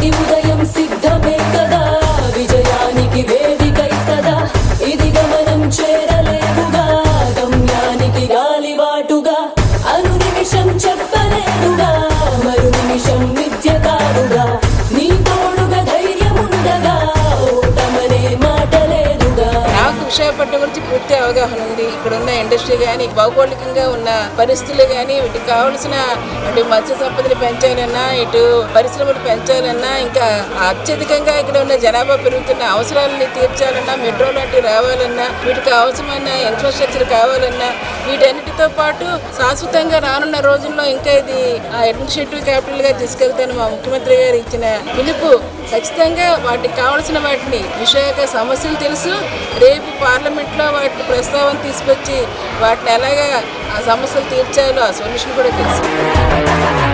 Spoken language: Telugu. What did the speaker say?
ప్రతి ఉదయం సిద్ధమే కదా విజయానికి వేదికై సదా ఇది గమనం చేరలేదుగా గమ్యానికి గాలివాటుగా అను నిమిషం చెప్పలేదుగా మరు నిమిషం మిథ్య కాదుగా నీ తోడుగా ధైర్యముండగా ఓటమనే మాట లేదుగా. నాకు విశాఖపట్నం గురించి పూర్తి అవగాహన ఉంది. ఇక్కడ ఉన్న ఇండస్ట్రీ కానీ భౌగోళికంగా ఉన్న పరిస్థితులు కానీ వీటికి కావాల్సిన అటు మత్స్య సంపదను పెంచాలన్నా ఇటు పరిశ్రమలు పెంచాలన్నా ఇంకా అత్యధికంగా ఇక్కడ ఉన్న జనాభా పెరుగుతున్న అవసరాలని తీర్చాలన్నా మెట్రో లాంటివి రావాలన్నా వీటికి అవసరమైన ఇన్ఫ్రాస్ట్రక్చర్ కావాలన్నా వీటన్నిటితో పాటు శాశ్వతంగా రానున్న రోజుల్లో ఇంకా ఇది అడ్మినిస్ట్రేటివ్ క్యాపిటల్గా తీసుకెళ్తాను మా ముఖ్యమంత్రి గారు ఇచ్చిన పిలుపు. ఖచ్చితంగా వాటికి కావాల్సిన వాటిని విశాఖ సమస్యలు తెలుసు. రేపు పార్లమెంట్లో వాటి ప్రస్తావన తీసుకొచ్చి వాటిని ఎలాగా ఆ సమస్యలు తీర్చాలో ఆ సొల్యూషన్ కూడా తెలుసు.